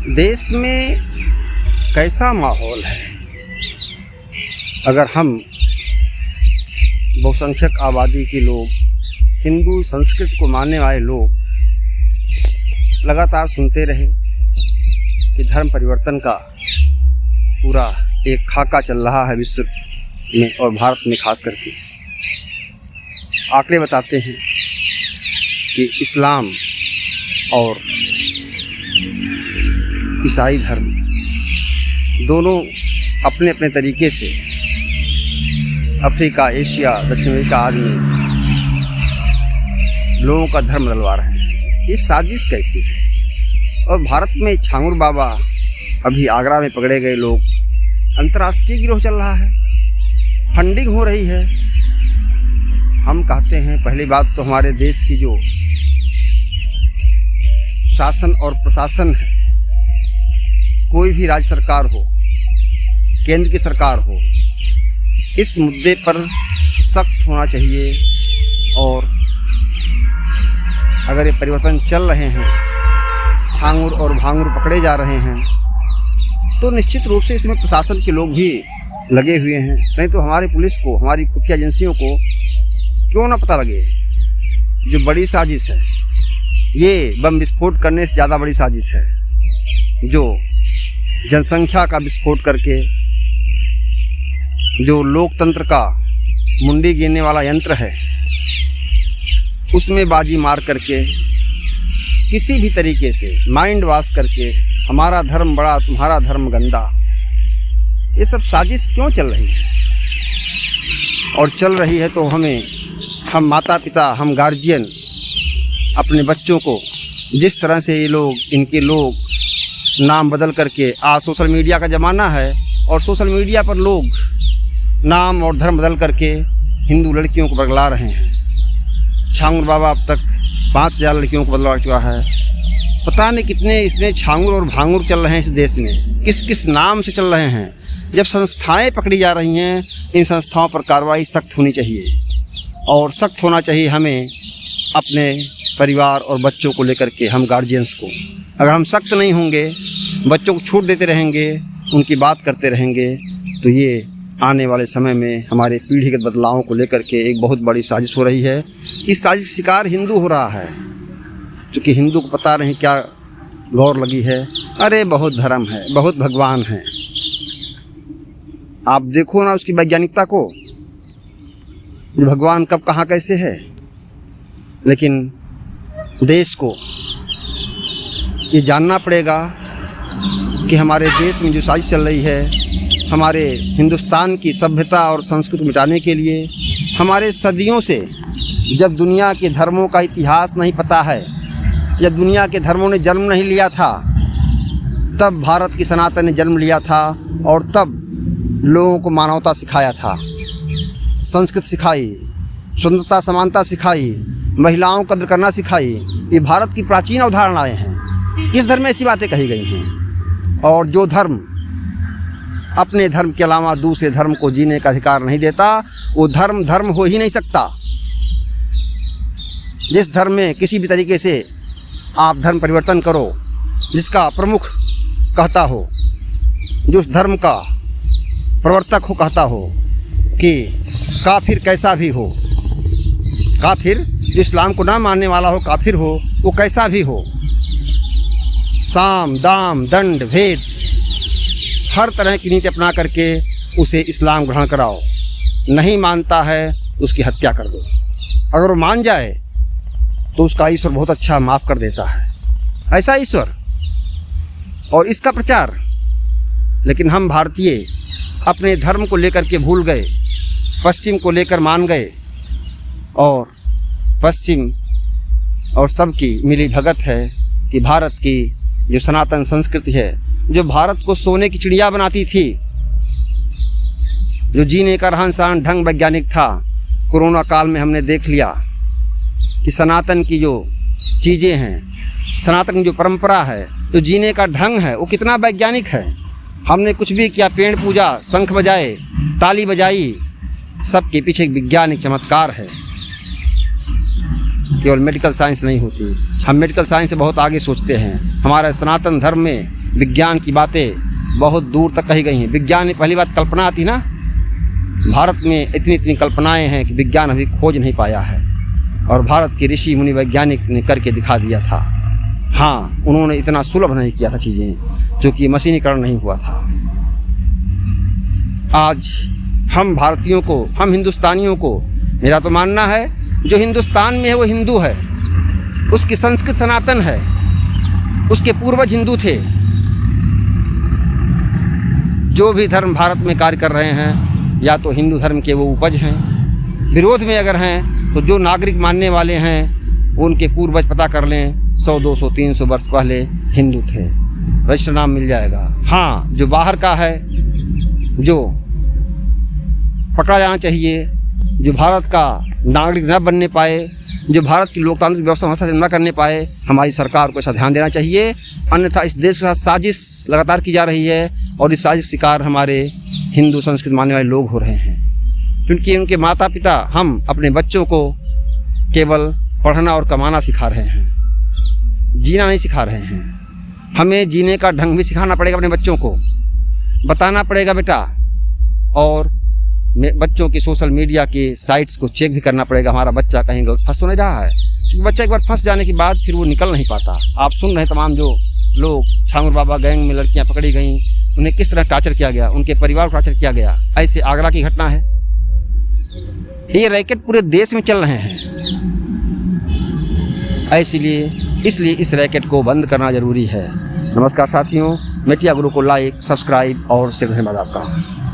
देश में कैसा माहौल है अगर हम बहुसंख्यक आबादी के लोग, हिंदू संस्कृति को मानने वाले लोग लगातार सुनते रहे कि धर्म परिवर्तन का पूरा एक खाका चल रहा है विश्व में और भारत में खास करके। आंकड़े बताते हैं कि इस्लाम और ईसाई धर्म दोनों अपने अपने तरीके से अफ्रीका, एशिया, दक्षिण अमेरिका आदि में लोगों का धर्म बदलवा रहे हैं। ये साजिश कैसी है? और भारत में छांगुर बाबा, अभी आगरा में पकड़े गए लोग, अंतर्राष्ट्रीय गिरोह चल रहा है, फंडिंग हो रही है। हम कहते हैं पहली बात तो हमारे देश की जो शासन और प्रशासन है, कोई भी राज्य सरकार हो, केंद्र की सरकार हो, इस मुद्दे पर सख्त होना चाहिए। और अगर ये परिवर्तन चल रहे हैं, छांगुर और भांगुर पकड़े जा रहे हैं, तो निश्चित रूप से इसमें प्रशासन के लोग भी लगे हुए हैं। नहीं तो हमारी पुलिस को, हमारी खुफिया एजेंसियों को क्यों ना पता लगे जो बड़ी साजिश है। ये बम विस्फोट करने से ज़्यादा बड़ी साजिश है जो जनसंख्या का विस्फोट करके, जो लोकतंत्र का मुंडी गिनने वाला यंत्र है उसमें बाजी मार करके, किसी भी तरीके से माइंड वॉश करके, हमारा धर्म बड़ा, तुम्हारा धर्म गंदा, ये सब साजिश क्यों चल रही है? और चल रही है तो हम माता पिता, हम गार्जियन अपने बच्चों को जिस तरह से ये लोग, इनके लोग नाम बदल करके, आज सोशल मीडिया का ज़माना है और सोशल मीडिया पर लोग नाम और धर्म बदल करके हिंदू लड़कियों को बदला रहे हैं। छांगुर बाबा अब तक 5000 लड़कियों को बदलवा चुका है। पता नहीं कितने इसमें छांगुर और भांगुर चल रहे हैं इस देश में, किस किस नाम से चल रहे हैं। जब संस्थाएं पकड़ी जा रही हैं, इन संस्थाओं पर कार्रवाई सख्त होनी चाहिए। और सख्त होना चाहिए हमें अपने परिवार और बच्चों को लेकर के, हम गार्जियंस को। अगर हम सख्त नहीं होंगे, बच्चों को छूट देते रहेंगे, उनकी बात करते रहेंगे, तो ये आने वाले समय में हमारे पीढ़ीगत बदलावों को लेकर के एक बहुत बड़ी साजिश हो रही है। इस साजिश का शिकार हिंदू हो रहा है, क्योंकि हिंदू को पता नहीं क्या गौर लगी है। अरे बहुत धर्म है, बहुत भगवान है। आप देखो ना उसकी वैज्ञानिकता को, भगवान कब कहाँ कैसे है। लेकिन देश को ये जानना पड़ेगा कि हमारे देश में जो साजिश चल रही है, हमारे हिंदुस्तान की सभ्यता और संस्कृति को मिटाने के लिए, हमारे सदियों से, जब दुनिया के धर्मों का इतिहास नहीं पता है, जब दुनिया के धर्मों ने जन्म नहीं लिया था, तब भारत की सनातन ने जन्म लिया था और तब लोगों को मानवता सिखाया था, संस्कृति सिखाई, स्वतंत्रता समानता सिखाई, महिलाओं का कद्र करना सिखाई। ये भारत की प्राचीन अवधारणाएं हैं। किस धर्म में ऐसी बातें कही गई हैं? और जो धर्म अपने धर्म के अलावा दूसरे धर्म को जीने का अधिकार नहीं देता, वो धर्म धर्म हो ही नहीं सकता। जिस धर्म में किसी भी तरीके से आप धर्म परिवर्तन करो, जिसका प्रमुख कहता हो, जो उस धर्म का प्रवर्तक हो कहता हो कि काफिर कैसा भी हो, काफिर जो इस्लाम को ना मानने वाला हो, काफिर हो, वो कैसा भी हो, साम दाम दंड भेद हर तरह की नीति अपना करके उसे इस्लाम ग्रहण कराओ। नहीं मानता है तो उसकी हत्या कर दो। अगर वो मान जाए तो उसका ईश्वर बहुत अच्छा माफ़ कर देता है, ऐसा ईश्वर और इसका प्रचार। लेकिन हम भारतीय अपने धर्म को लेकर के भूल गए, पश्चिम को लेकर मान गए, और पश्चिम और सबकी मिली भगत है कि भारत की जो सनातन संस्कृति है, जो भारत को सोने की चिड़िया बनाती थी, जो जीने का रहन सहन ढंग वैज्ञानिक था, कोरोना काल में हमने देख लिया कि सनातन की जो चीज़ें हैं, सनातन की जो परंपरा है, जो जीने का ढंग है, वो कितना वैज्ञानिक है। हमने कुछ भी किया, पेड़ पूजा, शंख बजाए, ताली बजाई, सबके पीछे एक वैज्ञानिक चमत्कार है। केवल मेडिकल साइंस नहीं होती, हम मेडिकल साइंस से बहुत आगे सोचते हैं। हमारे सनातन धर्म में विज्ञान की बातें बहुत दूर तक कही गई हैं। विज्ञान में पहली बात कल्पना आती ना, भारत में इतनी कल्पनाएं हैं कि विज्ञान अभी खोज नहीं पाया है, और भारत के ऋषि मुनि वैज्ञानिक ने करके दिखा दिया था। हाँ, उन्होंने इतना सुलभ नहीं किया था चीज़ें, क्योंकि मशीनीकरण नहीं हुआ था। आज हम भारतीयों को, हम हिंदुस्तानियों को, मेरा तो मानना है जो हिंदुस्तान में है वो हिंदू है, उसकी संस्कृत सनातन है, उसके पूर्वज हिंदू थे। जो भी धर्म भारत में कार्य कर रहे हैं या तो हिंदू धर्म के वो उपज हैं, विरोध में अगर हैं तो जो नागरिक मानने वाले हैं उनके पूर्वज पता कर लें, 100, 200, 300 वर्ष पहले हिंदू थे, रजिस्टर नाम मिल जाएगा। हाँ, जो बाहर का है, जो पकड़ा जाना चाहिए, जो भारत का नागरिक न बनने पाए, जो भारत की लोकतांत्रिक व्यवस्था हासिल न करने पाए, हमारी सरकार को ऐसा ध्यान देना चाहिए। अन्यथा इस देश के साथ साजिश लगातार की जा रही है, और इस साजिश शिकार हमारे हिंदू संस्कृति मानने वाले लोग हो रहे हैं, क्योंकि उनके माता पिता, हम अपने बच्चों को केवल पढ़ना और कमाना सिखा रहे हैं, जीना नहीं सिखा रहे हैं। हमें जीने का ढंग भी सिखाना पड़ेगा, अपने बच्चों को बताना पड़ेगा बेटा, और बच्चों की सोशल मीडिया के साइट्स को चेक भी करना पड़ेगा, हमारा बच्चा कहीं गलत फंस तो नहीं रहा है, क्योंकि बच्चा एक बार फंस जाने के बाद फिर वो निकल नहीं पाता। आप सुन रहे हैं तमाम जो लोग, छांगुर बाबा गैंग में लड़कियां पकड़ी गईं, उन्हें किस तरह टार्चर किया गया, उनके परिवार को टार्चर किया गया। ऐसे आगरा की घटना है। ये रैकेट पूरे देश में चल रहे हैं, इसलिए इस रैकेट को बंद करना जरूरी है। नमस्कार साथियों, मेटिया गुरु को लाइक, सब्सक्राइब और शेयर, धन्यवाद आपका।